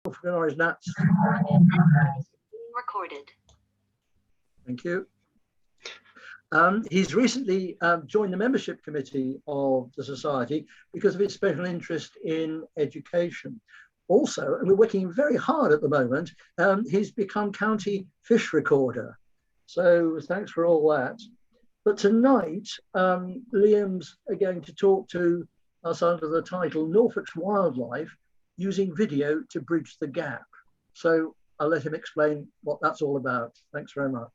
organise nuts. Recorded. Thank you. He's recently joined the membership committee of the Society because of his special interest in education. Also, and we're working very hard at the moment, he's become county fish recorder. So thanks for all that. But tonight, Liam's going to talk to us under the title Norfolk's Wildlife, Using Video to Bridge the Gap. So I'll let him explain what that's all about. Thanks very much.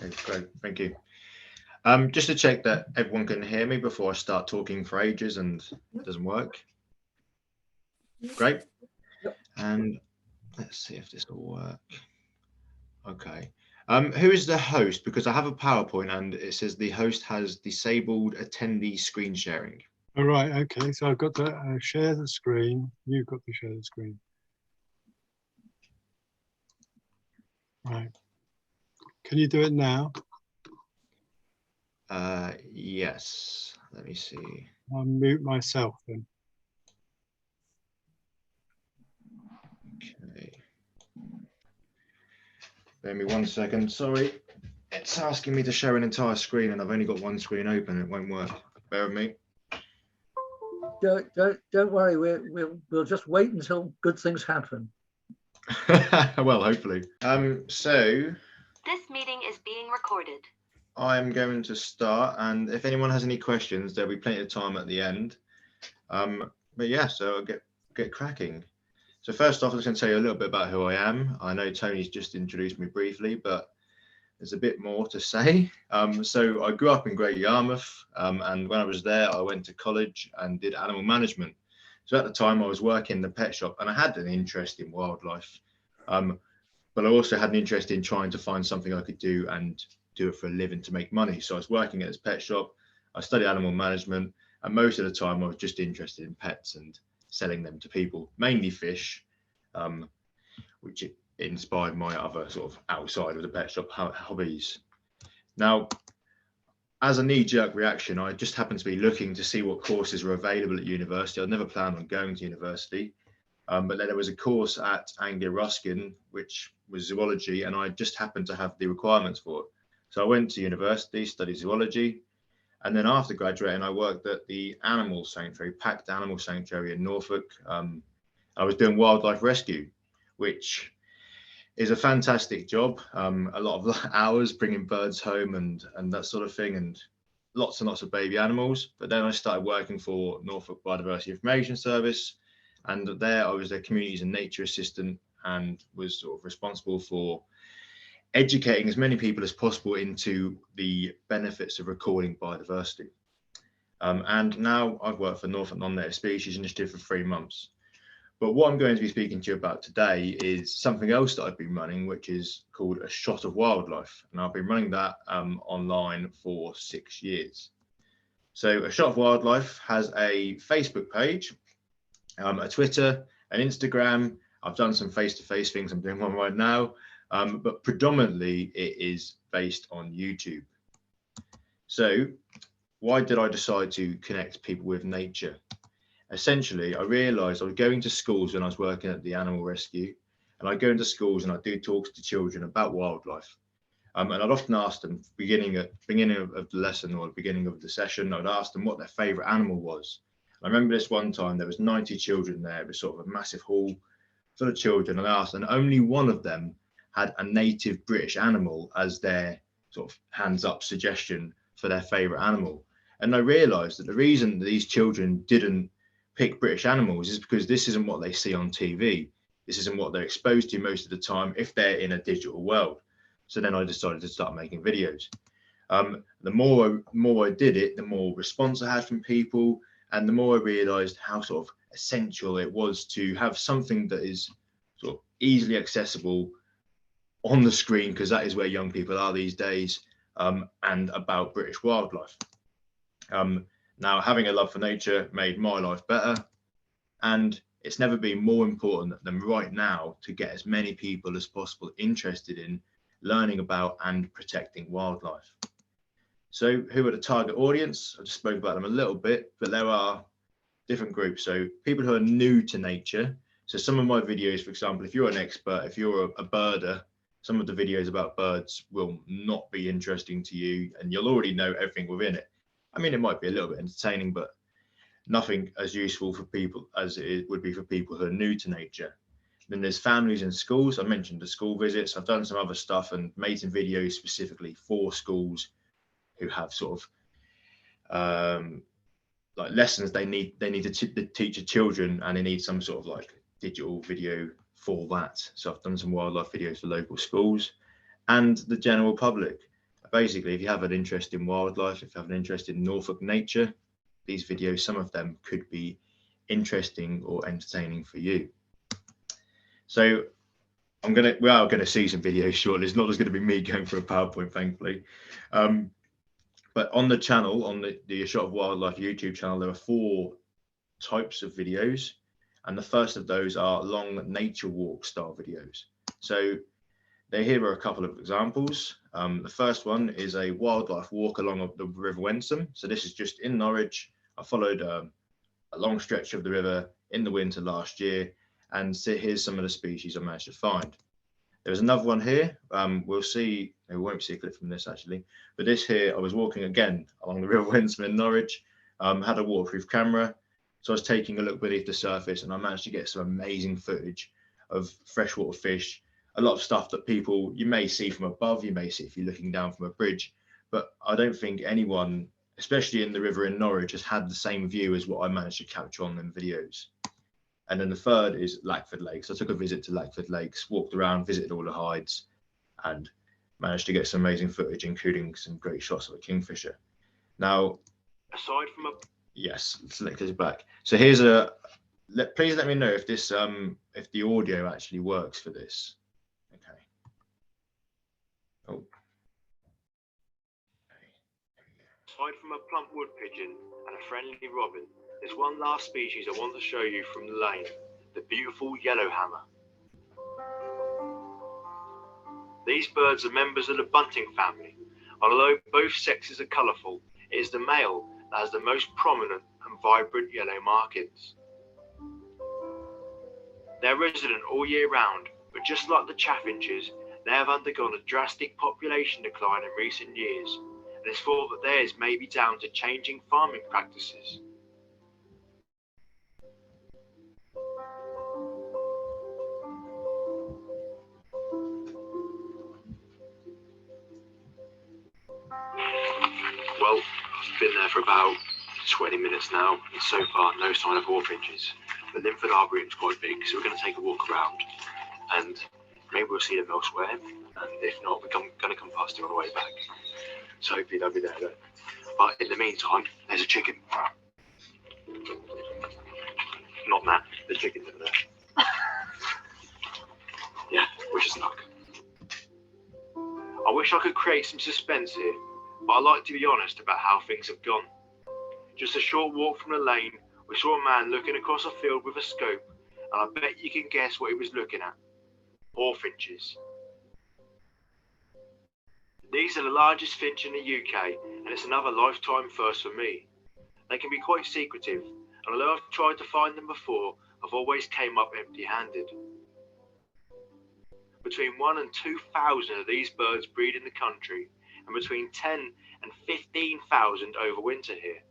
Okay, great, thank you. Just to check that everyone can hear me before I start talking for ages and it doesn't work. Great. Yep. And let's see if this will work. Okay. Who is the host? Because I have a PowerPoint and it says the host has disabled attendee screen sharing. All right, okay, so I've got to share the screen. You've got to share the screen. Right. Can you do it now? Yes, let me see. I'll mute myself then. Okay. Bear me 1 second, sorry. It's asking me to share an entire screen and I've only got one screen open, it won't work. Bear with me. Don't worry, we'll just wait until good things happen. Well, hopefully. So This meeting is being recorded. I'm going to start, and if anyone has any questions, there'll be plenty of time at the end. But yeah, so I'll get cracking. So first off, I'm just going to tell you a little bit about who I am. I know Tony's just introduced me briefly, but there's a bit more to say. So I grew up in Great Yarmouth, and when I was there, I went to college and did animal management. So at the time, I was working in the pet shop, and I had an interest in wildlife, but I also had an interest in trying to find something I could do and do it for a living to make money. So I was working at this pet shop, I studied animal management, and most of the time I was just interested in pets and selling them to people, mainly fish, which inspired my other sort of outside of the pet shop hobbies. Now, as a knee-jerk reaction, I just happened to be looking to see what courses were available at university. I'd never planned on going to university, but then there was a course at Anglia Ruskin, which was zoology, and I just happened to have the requirements for it. So I went to university, studied zoology, and then after graduating, I worked at the animal sanctuary, packed animal sanctuary in Norfolk. I was doing wildlife rescue, which is a fantastic job. A lot of hours bringing birds home and that sort of thing, and lots and lots of baby animals. But then I started working for Norfolk Biodiversity Information Service, and there I was a communities and nature assistant and was sort of responsible for educating as many people as possible into the benefits of recording biodiversity. And now I've worked for Norfolk Non-Native Species Initiative for 3 months. But what I'm going to be speaking to you about today is something else that I've been running, which is called a Shot of Wildlife. And I've been running that online for 6 years. So a Shot of Wildlife has a Facebook page, a Twitter, an Instagram. I've done some face-to-face things. I'm doing one right now. But predominantly it is based on YouTube. So why did I decide to connect people with nature? Essentially, I realized I was going to schools when I was working at the animal rescue, and I go into schools and I do talks to children about wildlife. And I'd often ask them, beginning of the lesson or the beginning of the session, I'd ask them what their favorite animal was. I remember this one time, there was 90 children there. It was sort of a massive hall full of children, and I asked, and only one of them had a native British animal as their sort of hands up suggestion for their favorite animal. And I realized that the reason that these children didn't pick British animals is because this isn't what they see on TV. This isn't what they're exposed to most of the time if they're in a digital world. So then I decided to start making videos. The more I did it, the more response I had from people, and the more I realized how sort of essential it was to have something that is sort of easily accessible on the screen, because that is where young people are these days, and about British wildlife. Now, having a love for nature made my life better, and it's never been more important than right now to get as many people as possible interested in learning about and protecting wildlife. So who are the target audience? I just spoke about them a little bit, but there are different groups. So people who are new to nature, So some of my videos, for example, if you're an expert, if you're a birder, some of the videos about birds will not be interesting to you, and you'll already know everything within it. I mean, it might be a little bit entertaining, but nothing as useful for people as it would be for people who are new to nature. Then there's families and schools. I mentioned the school visits. I've done some other stuff and made some videos specifically for schools who have sort of like lessons they need to teach the children, and they need some sort of like digital video for that. So I've done some wildlife videos for local schools and the general public. Basically, if you have an interest in wildlife, if you have an interest in Norfolk nature, these videos, some of them could be interesting or entertaining for you. So we are going to see some videos shortly. It's not just going to be me going for a PowerPoint, thankfully. But on the channel, on the Shot of Wildlife YouTube channel, there are 4 types of videos. And the first of those are long nature walk style videos. So here are a couple of examples. The first one is a wildlife walk along the River Wensum. So this is just in Norwich. I followed a long stretch of the river in the winter last year. And so here's some of the species I managed to find. There's another one here. We'll see, we won't see a clip from this actually, but this here, I was walking again along the River Wensum in Norwich, had a waterproof camera. So I was taking a look beneath the surface, and I managed to get some amazing footage of freshwater fish, a lot of stuff that you may see from above, you may see if you're looking down from a bridge, but I don't think anyone, especially in the river in Norwich, has had the same view as what I managed to capture on them videos. And then the third is Lackford Lakes. I took a visit to Lackford Lakes, walked around, visited all the hides, and managed to get some amazing footage, including some great shots of a kingfisher. Now, aside from yes, select this back. So here's please let me know if this, if the audio actually works for this. Okay. Oh. Okay. Aside from a plump wood pigeon and a friendly robin, there's one last species I want to show you from the lane, the beautiful yellowhammer. These birds are members of the bunting family. Although both sexes are colourful, it is the male that has the most prominent and vibrant yellow markings. They're resident all year round, but just like the chaffinches, they have undergone a drastic population decline in recent years, and it's thought that theirs may be down to changing farming practices. Well, I've been there for about 20 minutes now, and so far no sign of hawfinches. The Linford Arboretum is quite big, so we're going to take a walk around, and maybe we'll see them elsewhere, and if not, we're going to come past them on the way back. So hopefully they'll be there then. But in the meantime, there's a chicken. Not that, the chicken's over there. Yeah, wish us luck. I wish I could create some suspense here, but I like to be honest about how things have gone. Just a short walk from the lane, we saw a man looking across a field with a scope, and I bet you can guess what he was looking at. Hawfinches. These are the largest finch in the UK, and it's another lifetime first for me. They can be quite secretive, and although I've tried to find them before, I've always came up empty-handed. Between 1,000 and 2,000 of these birds breed in the country, and between 10 and 15,000 overwinter here.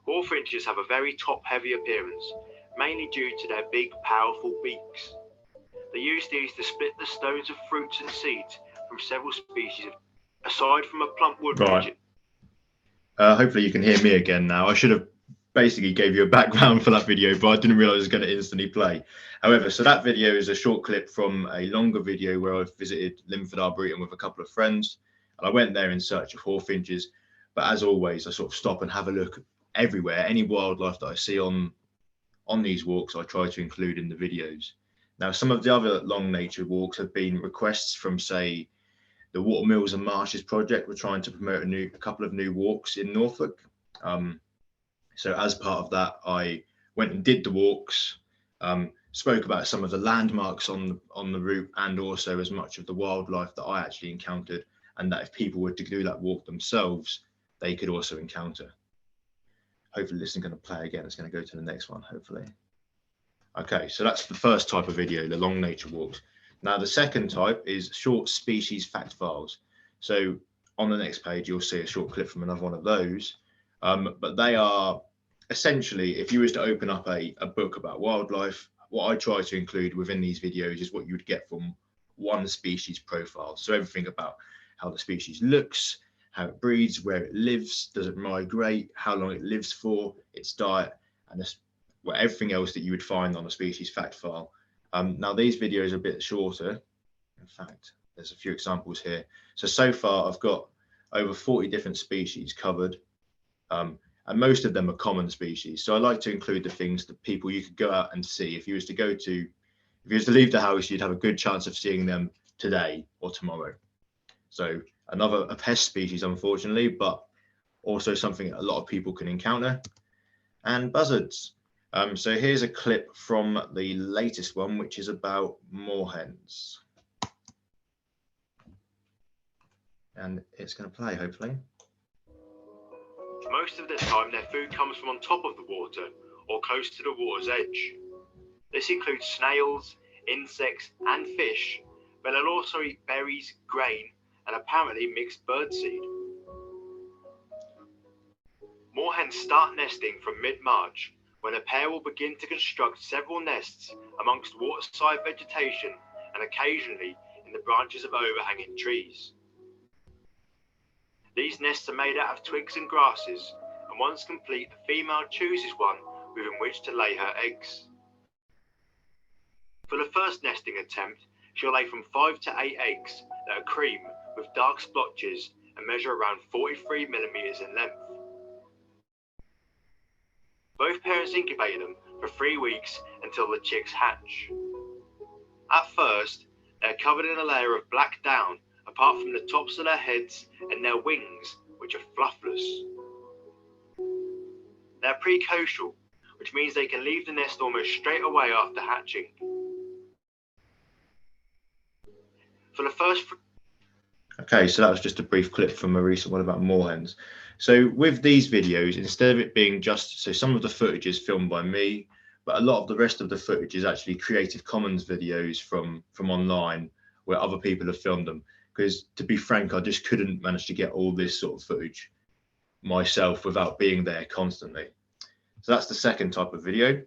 Hawfinches have a very top-heavy appearance, mainly due to their big, powerful beaks. They use these to split the stones of fruits and seeds from several species, aside from a plump wood pigeon. Hopefully you can hear me again now. I should have basically gave you a background for that video, but I didn't realize it was going to instantly play. However, so that video is a short clip from a longer video where I visited Linford Arboretum with a couple of friends, and I went there in search of hawfinches. But as always, I sort of stop and have a look everywhere. Any wildlife that I see on these walks, I try to include in the videos. Now, some of the other long nature walks have been requests from, say, the Watermills and Marshes project. We're trying to promote a couple of new walks in Norfolk. So as part of that, I went and did the walks, spoke about some of the landmarks on the route, and also as much of the wildlife that I actually encountered, and that if people were to do that walk themselves, they could also encounter. Hopefully this isn't going to play again. It's going to go to the next one, hopefully. Okay, so that's the first type of video, the long nature walks. Now, the second type is short species fact files. So on the next page, you'll see a short clip from another one of those. But they are essentially, if you was to open up a book about wildlife, what I try to include within these videos is what you would get from one species profile. So everything about how the species looks, how it breeds, where it lives, does it migrate, how long it lives for, its diet, and this, well, everything else that you would find on a species fact file. Now these videos are a bit shorter. In fact, there's a few examples here. So far I've got over 40 different species covered, and most of them are common species. So I like to include the things that people you could go out and see. If you was to leave the house, you'd have a good chance of seeing them today or tomorrow. So a pest species, unfortunately, but also something a lot of people can encounter, and buzzards. So here's a clip from the latest one, which is about moorhens. And it's going to play, hopefully. Most of the time, their food comes from on top of the water or close to the water's edge. This includes snails, insects, and fish, but they'll also eat berries, grain, and apparently mixed birdseed. Moorhens start nesting from mid-March, when a pair will begin to construct several nests amongst waterside vegetation and occasionally in the branches of overhanging trees. These nests are made out of twigs and grasses, and once complete, the female chooses one within which to lay her eggs. For the first nesting attempt, she'll lay from 5 to 8 eggs that are cream with dark splotches and measure around 43 millimeters in length. Both parents incubate them for 3 weeks until the chicks hatch. At first, they're covered in a layer of black down apart from the tops of their heads and their wings, which are fluffless. They're precocial, which means they can leave the nest almost straight away after hatching. For the first... Okay, so that was just a brief clip from a recent one about moorhens. So with these videos, instead of it being just, so some of the footage is filmed by me, but a lot of the rest of the footage is actually Creative Commons videos from online where other people have filmed them. Because to be frank, I just couldn't manage to get all this sort of footage myself without being there constantly. So that's the second type of video.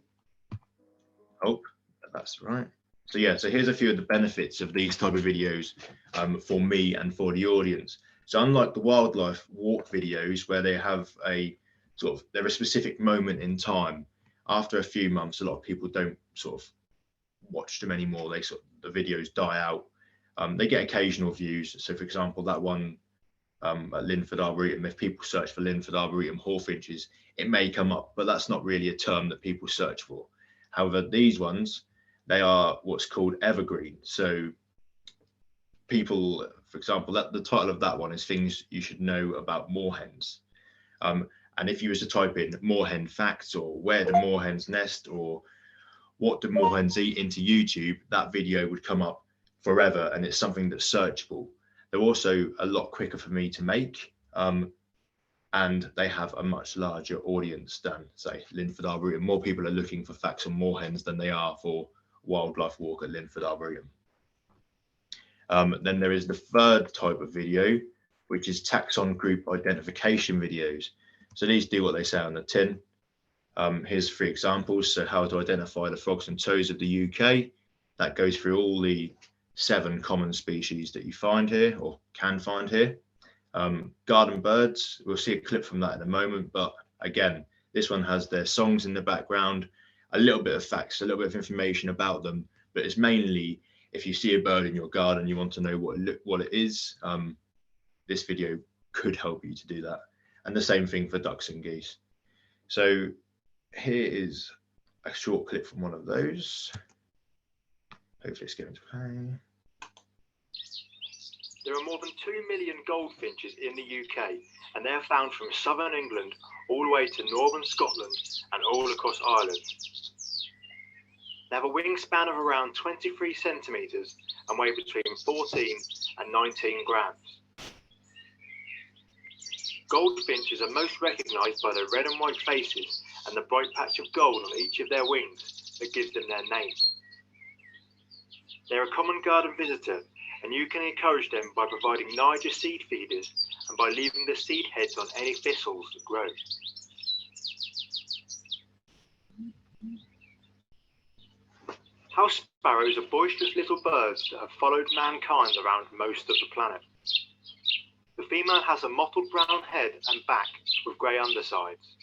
Oh, that's right. So yeah, so here's a few of the benefits of these type of videos for me and for the audience. So unlike the wildlife walk videos where they have a sort of, they're a specific moment in time, after a few months, a lot of people don't sort of watch them anymore. They sort of, the videos die out. They get occasional views. So for example, that one at Linford Arboretum, if people search for Linford Arboretum hawfinches, it may come up, but that's not really a term that people search for. However, these ones, they are what's called evergreen. So people, for example, the title of that one is Things You Should Know About Moorhens. And if you was to type in moorhen facts or where do moorhens nest or what do moorhens eat into YouTube, that video would come up forever, and it's something that's searchable. They're also a lot quicker for me to make, and they have a much larger audience than, say, Linford Arboretum. More people are looking for facts on moorhens than they are for wildlife walk at Linford Arboretum. Then there is the third type of video, which is taxon group identification videos. So these do what they say on the tin. Here's 3 examples. So how to identify the frogs and toads of the UK. That goes through all the 7 common species that you find here or can find here. Garden birds, we'll see a clip from that in a moment, but again, this one has their songs in the background, a little bit of facts, a little bit of information about them, but it's mainly if you see a bird in your garden, you want to know what it is, this video could help you to do that. And the same thing for ducks and geese. So here is a short clip from one of those. Hopefully it's going to play. There are more than 2 million goldfinches in the UK, and they are found from southern England all the way to northern Scotland and all across Ireland. They have a wingspan of around 23 centimetres and weigh between 14 and 19 grams. Goldfinches are most recognised by their red and white faces and the bright patch of gold on each of their wings, that gives them their name. They're a common garden visitor, and you can encourage them by providing Niger seed feeders and by leaving the seed heads on any thistles that grow. House sparrows are boisterous little birds that have followed mankind around most of the planet. The female has a mottled brown head and back with grey undersides.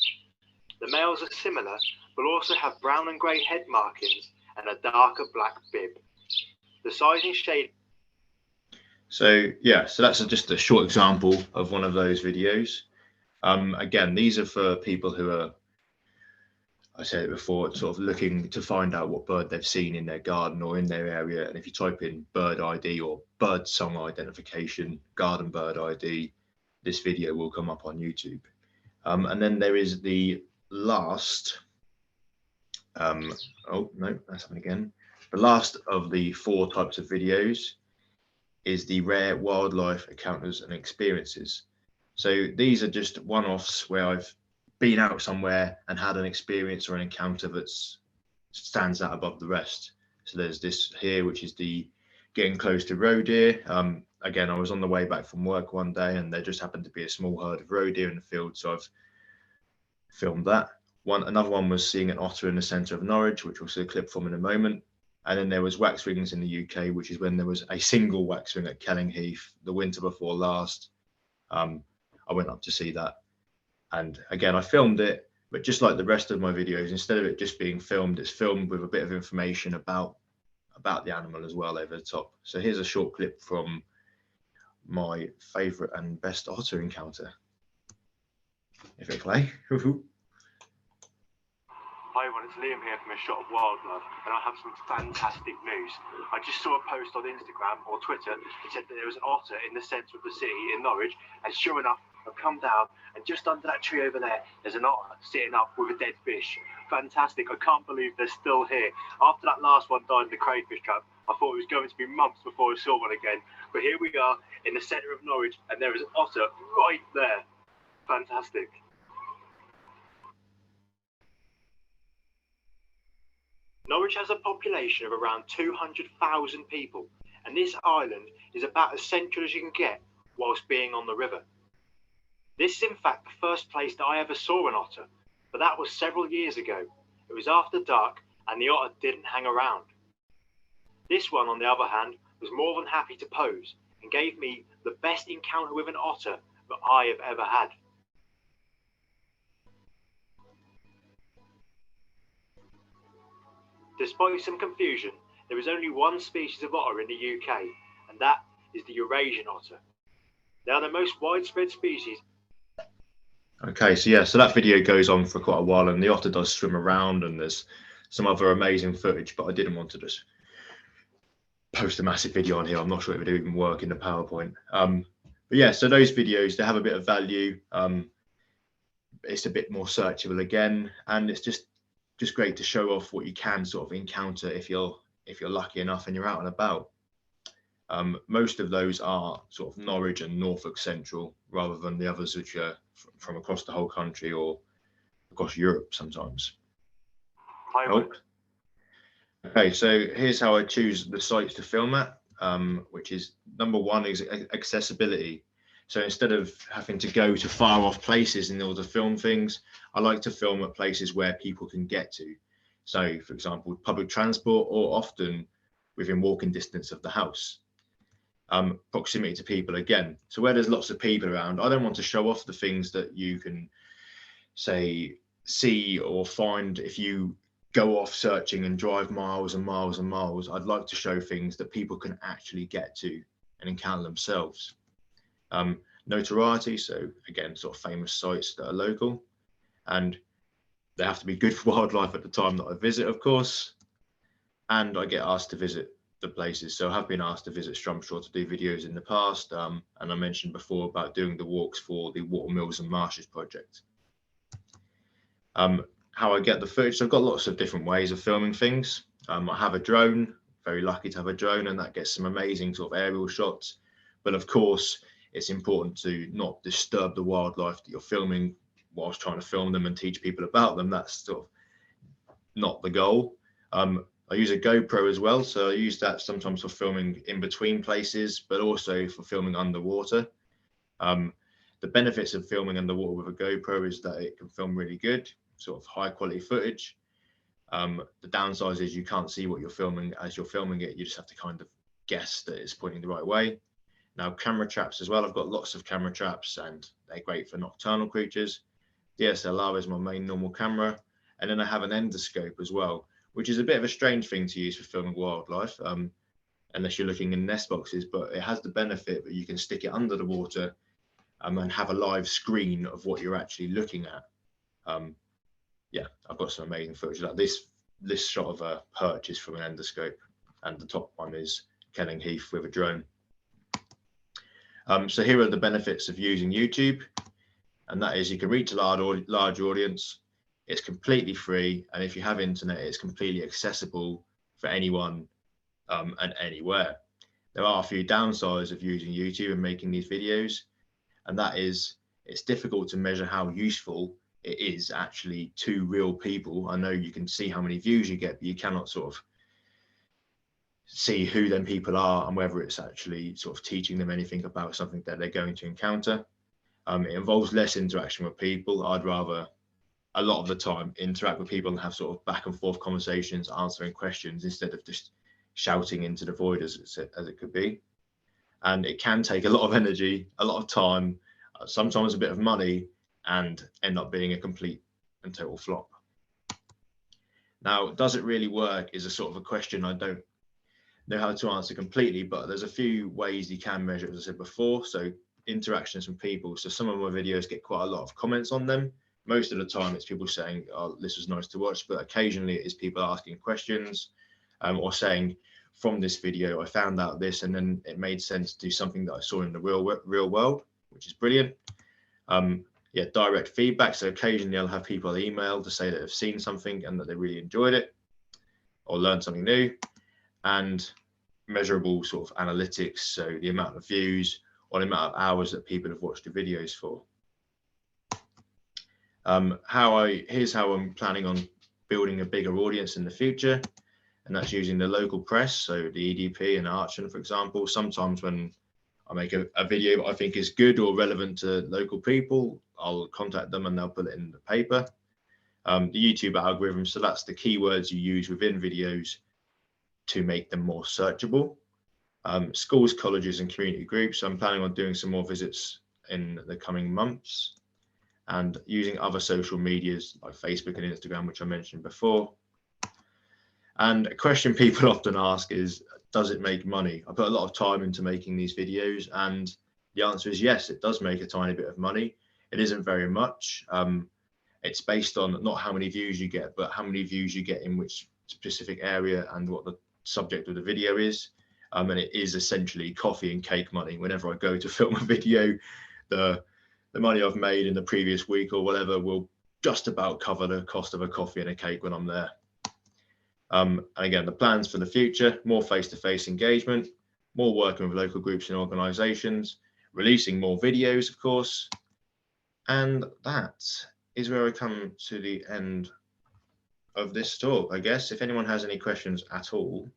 The males are similar, but also have brown and grey head markings and a darker black bib. The size and shade. So yeah, so that's just a short example of one of those videos. Again, these are for people who are, I said it before, sort of looking to find out what bird they've seen in their garden or in their area. And if you type in bird ID or bird song identification, garden bird ID, this video will come up on YouTube. And then there is the last, oh no, that's happening again. The last of the 4 types of videos is the rare wildlife encounters and experiences. So these are just one-offs where I've been out somewhere and had an experience or an encounter that stands out above the rest. So there's this here, which is the getting close to roe deer. Again, I was on the way back from work one day and there just happened to be a small herd of roe deer in the field, so I've filmed that. Another one was seeing an otter in the centre of Norwich, which we'll see a clip from in a moment. And then there was waxwings in the UK, which is when there was a single waxwing at Kellingheath the winter before last. I went up to see that. And again, I filmed it, but just like the rest of my videos, instead of it just being filmed, it's filmed with a bit of information about the animal as well over the top. So here's a short clip from my favourite and best otter encounter. If it play. Hi everyone, it's Liam here from A Shot of Wildlife, and I have some fantastic news. I just saw a post on Instagram or Twitter that said that there was an otter in the centre of the city in Norwich, and sure enough, I've come down, and just under that tree over there, there's an otter sitting up with a dead fish. Fantastic, I can't believe they're still here. After that last one died in the crayfish trap, I thought it was going to be months before I saw one again, but here we are in the centre of Norwich, and there is an otter right there. Fantastic. Norwich has a population of around 200,000 people, and this island is about as central as you can get whilst being on the river. This is in fact the first place that I ever saw an otter, but that was several years ago. It was after dark and the otter didn't hang around. This one, on the other hand, was more than happy to pose and gave me the best encounter with an otter that I have ever had. Despite some confusion, there is only one species of otter in the UK, and that is the Eurasian otter. They are the most widespread species. Okay, so yeah, so that video goes on for quite a while and the otter does swim around and there's some other amazing footage, but I didn't want to just post a massive video on here. I'm not sure if it would even work in the PowerPoint. But yeah, so those videos, they have a bit of value. It's a bit more searchable again, and it's just great to show off what you can sort of encounter if you're lucky enough and you're out and about. Most of those are sort of Norwich and Norfolk central, rather than the others which are from across the whole country or across Europe sometimes. Oh. Okay, so here's how I choose the sites to film at, which is number one is accessibility. So instead of having to go to far off places in order to film things, I like to film at places where people can get to. So for example, public transport or often within walking distance of the house. Proximity to people again. So where there's lots of people around, I don't want to show off the things that you can say, see or find if you go off searching and drive miles and miles and miles. I'd like to show things that people can actually get to and encounter themselves. Notoriety, so again, sort of famous sites that are local, and they have to be good for wildlife at the time that I visit, of course, and I get asked to visit the places. So I have been asked to visit Strumpshaw to do videos in the past, and I mentioned before about doing the walks for the Watermills and Marshes project. How I get the footage, so I've got lots of different ways of filming things. I have a drone, very lucky to have a drone, and that gets some amazing sort of aerial shots, but of course it's important to not disturb the wildlife that you're filming whilst trying to film them and teach people about them. That's sort of not the goal. I use a GoPro as well, so I use that sometimes for filming in between places, but also for filming underwater. The benefits of filming underwater with a GoPro is that it can film really good, sort of high quality footage. The downside is you can't see what you're filming as you're filming it. You just have to kind of guess that it's pointing the right way. Now, camera traps as well. I've got lots of camera traps and they're great for nocturnal creatures. DSLR is my main normal camera. And then I have an endoscope as well, which is a bit of a strange thing to use for filming wildlife, unless you're looking in nest boxes, but it has the benefit that you can stick it under the water and have a live screen of what you're actually looking at. Yeah, I've got some amazing footage. Like this shot of a perch is from an endoscope, and the top one is Kenning Heath with a drone. So here are the benefits of using YouTube, and that is you can reach a large audience. It's completely free, and if you have internet, it's completely accessible for anyone and anywhere. There are a few downsides of using YouTube and making these videos, and that is it's difficult to measure how useful it is actually to real people. I know you can see how many views you get, but you cannot sort of see who them people are and whether it's actually sort of teaching them anything about something that they're going to encounter. It involves less interaction with people. I'd rather a lot of the time interact with people and have sort of back and forth conversations, answering questions instead of just shouting into the void as it could be. And it can take a lot of energy, a lot of time, sometimes a bit of money, and end up being a complete and total flop. Now, does it really work is a sort of a question I don't know how to answer completely, but there's a few ways you can measure it, as I said before. So interactions from people. So some of my videos get quite a lot of comments on them. Most of the time it's people saying, oh, this was nice to watch, but occasionally it is people asking questions or saying, from this video, I found out this, and then it made sense to do something that I saw in the real world, which is brilliant. Yeah, direct feedback. So occasionally I'll have people email to say that they've seen something and that they really enjoyed it or learned something new. And measurable sort of analytics, so the amount of views or the amount of hours that people have watched the videos for. Here's how I'm planning on building a bigger audience in the future, and that's using the local press, so the EDP and Archon, for example. Sometimes when I make a video that I think is good or relevant to local people, I'll contact them and they'll put it in the paper. The YouTube algorithm, so that's the keywords you use within videos to make them more searchable. Schools, colleges and community groups. I'm planning on doing some more visits in the coming months, and using other social medias like Facebook and Instagram, which I mentioned before. And a question people often ask is, does it make money? I put a lot of time into making these videos, and the answer is yes, it does make a tiny bit of money. It isn't very much. It's based on not how many views you get, but how many views you get in which specific area and what the subject of the video is. And it is essentially coffee and cake money. Whenever I go to film a video, the money I've made in the previous week or whatever will just about cover the cost of a coffee and a cake when I'm there. And again, the plans for the future: more face-to-face engagement, more working with local groups and organisations, releasing more videos, of course. And that is where I come to the end of this talk. I guess if anyone has any questions at all,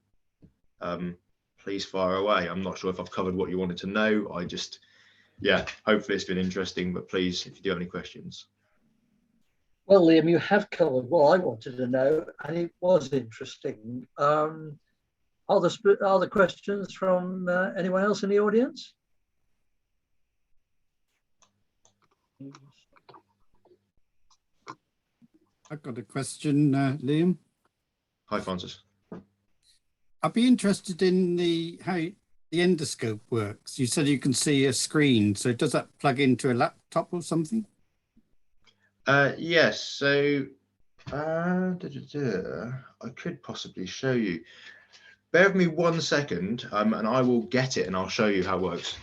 please fire away. I'm not sure if I've covered what you wanted to know. Yeah, hopefully it's been interesting, but please, if you do have any questions. Well, Liam, you have covered what I wanted to know, and it was interesting. Are there questions from anyone else in the audience? I've got a question, Liam. Hi, Francis. I'd be interested in how the endoscope works. You said you can see a screen, so does that plug into a laptop or something? Yes, so I could possibly show you. Bear with me 1 second, and I will get it and I'll show you how it works.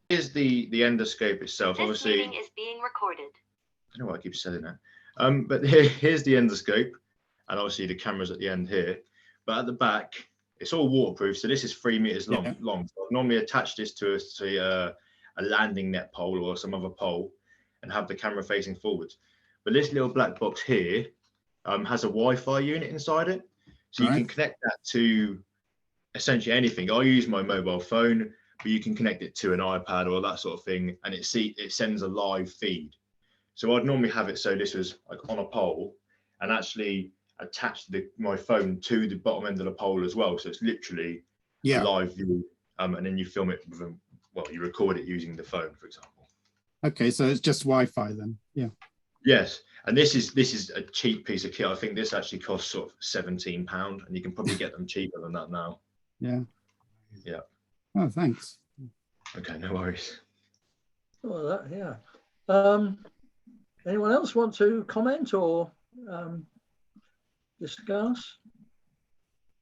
Here's the endoscope itself. This Obviously, meeting is being recorded. I don't know why I keep saying that. But here's the endoscope, and obviously the camera's at the end here. but at the back, it's all waterproof. So this is 3 meters long. Yeah. So I've normally attach this to a landing net pole or some other pole and have the camera facing forwards. But this little black box here has a Wi-Fi unit inside it. So you can connect that to essentially anything. I use my mobile phone, but you can connect it to an iPad or that sort of thing, and it sends a live feed. So I'd normally have it so this was like on a pole and actually attach my phone to the bottom end of the pole as well. So it's literally a live view, and then you film it with you record it using the phone, for example. Okay, so it's just Wi-Fi then. Yeah. Yes, and this is a cheap piece of kit. I think this actually costs sort of £17, and you can probably get them cheaper than that now. Yeah. Yeah. Oh, thanks. Okay, no worries. Oh, anyone else want to comment or discuss?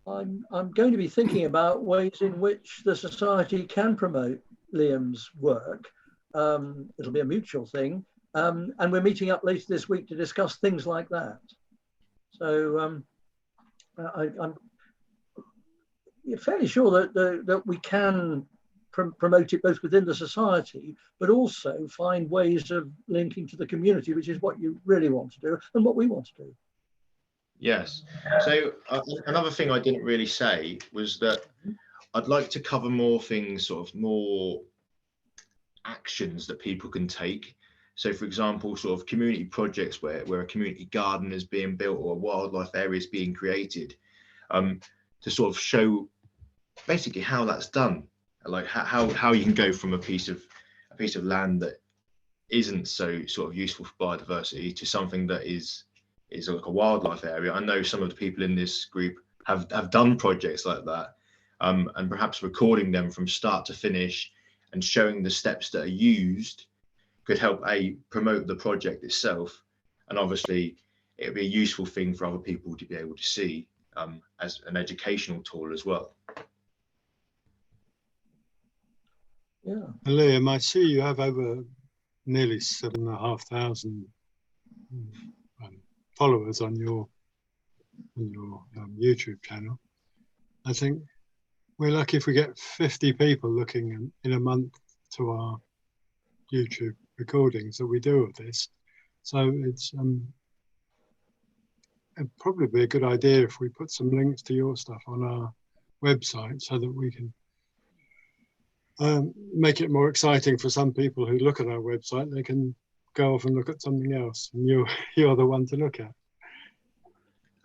I'm going to be thinking about ways in which the Society can promote Liam's work. It'll be a mutual thing. And we're meeting up later this week to discuss things like that. So I'm fairly sure that we can promote it both within the Society, but also find ways of linking to the community, which is what you really want to do and what we want to do. Yes. So another thing I didn't really say was that I'd like to cover more things, sort of more actions that people can take. So, for example, sort of community projects where a community garden is being built or a wildlife area is being created, to sort of show basically how that's done, like how you can go from a piece of land that isn't so sort of useful for biodiversity to something that is like a wildlife area. I know some of the people in this group have done projects like that, and perhaps recording them from start to finish and showing the steps that are used could help promote the project itself, and obviously it would be a useful thing for other people to be able to see as an educational tool as well. Yeah. Liam, I see you have over nearly 7,500 followers on your YouTube channel. I think we're lucky if we get 50 people looking in a month to our YouTube recordings that we do of this. So it's it'd probably be a good idea if we put some links to your stuff on our website so that we can make it more exciting for some people who look at our website. They can go off and look at something else, and you're the one to look at.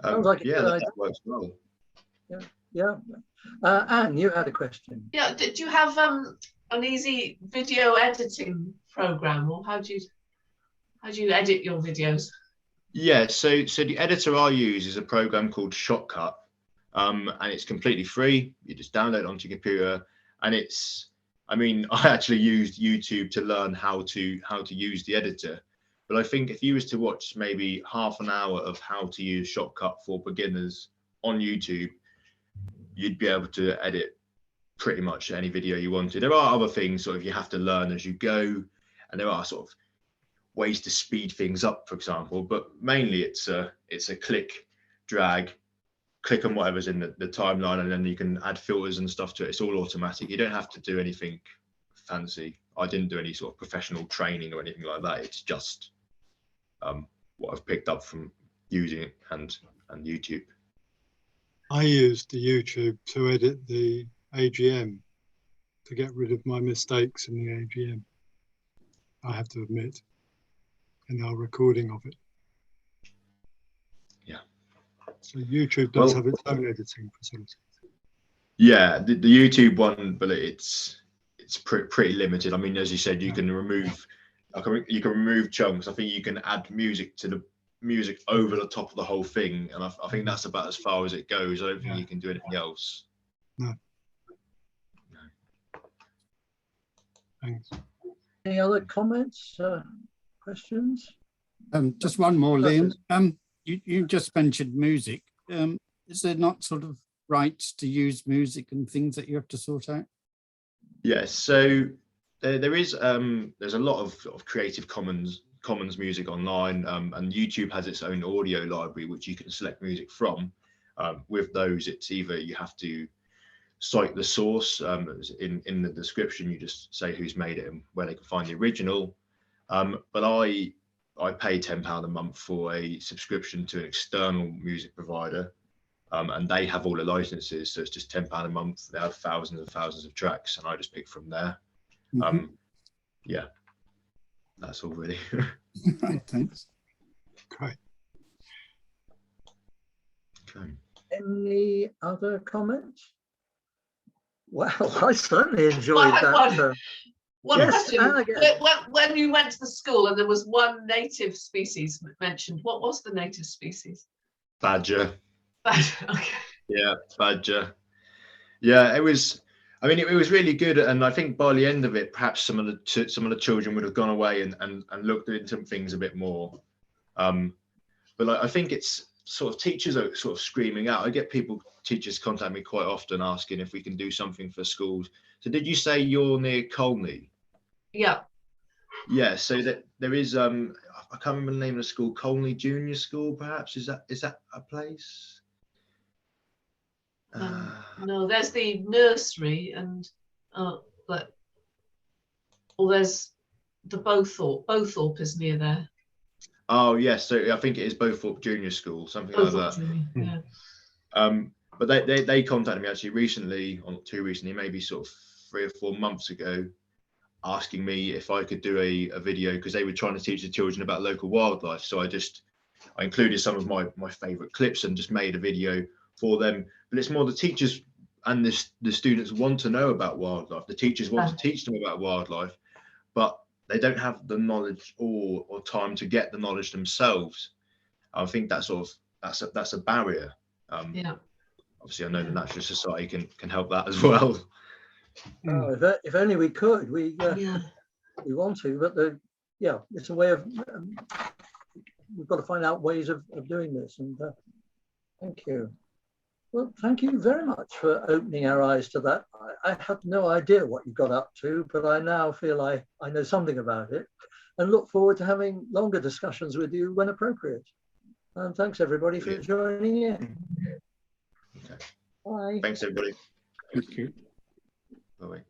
Sounds like that works well. Yeah. Anne, you had a question. Yeah, did you have an easy video editing program, or how do you edit your videos? Yeah, so the editor I use is a program called Shot, and it's completely free. You just download it onto your computer, and I actually used YouTube to learn how to use the editor. But I think if you was to watch maybe half an hour of how to use Shotcut for beginners on YouTube, you'd be able to edit pretty much any video you wanted. There are other things sort of you have to learn as you go, and there are sort of ways to speed things up, for example, but mainly it's a click, drag, click on whatever's in the timeline, and then you can add filters and stuff to it. It's all automatic. You don't have to do anything fancy. I didn't do any sort of professional training or anything like that. It's just what I've picked up from using it and YouTube. I used the YouTube to edit the AGM to get rid of my mistakes in the AGM, I have to admit, in our recording of it. Yeah. So YouTube does have its own editing facility. Yeah, the YouTube one, but it's pretty limited. I mean, as you said, you can remove chunks. I think you can add music to the music over the top of the whole thing, and I think that's about as far as it goes. I don't think you can do anything else. No. Thanks. Any other comments, questions? Just one more, Liam. You just mentioned music. Is there not sort of rights to use music and things that you have to sort out? Yes, so there is there's a lot of Creative Commons music online, and YouTube has its own audio library which you can select music from, With those, it's either you have to cite the source, in the description, you just say who's made it and where they can find the original. But I pay £10 a month for a subscription to an external music provider, and they have all the licenses, so it's just £10 a month. They have thousands and thousands of tracks, and I just pick from there. Yeah, that's all really. Thanks. Great. Okay. Any other comments? Well, I certainly enjoyed that. One Yes, question. When you went to the school and there was one native species mentioned, what was the native species? Badger. Okay. Yeah, badger. Yeah, it was. I mean, it was really good, and I think by the end of it, perhaps some of the children would have gone away and looked into things a bit more. But I think it's sort of teachers are sort of screaming out. I get teachers contact me quite often asking if we can do something for schools. So did you say you're near Colney? Yeah. Yeah. So that there is I can't remember the name of the school. Colney Junior School, perhaps. Is that a place? No, there's the nursery and there's the Bowthorpe. Bowthorpe is near there. Oh yes, so I think it is Beaufort Junior School, something like that. Junior, yeah. But they contacted me actually recently, or not too recently, maybe sort of 3 or 4 months ago, asking me if I could do a video, because they were trying to teach the children about local wildlife. So I included some of my favourite clips and just made a video for them. But it's more the teachers and the students want to know about wildlife. The teachers want to teach them about wildlife, but they don't have the knowledge or time to get the knowledge themselves. I think that's a barrier. Yeah. Obviously, I know the Natural Society can help that as well. Oh, if only we could. We want to, but it's a way of. We've got to find out ways of doing this. And thank you. Well, thank you very much for opening our eyes to that. I had no idea what you got up to, but I now feel I know something about it, and look forward to having longer discussions with you when appropriate. And thanks everybody for joining in. Okay. Bye. Thanks everybody. Thank you. Bye.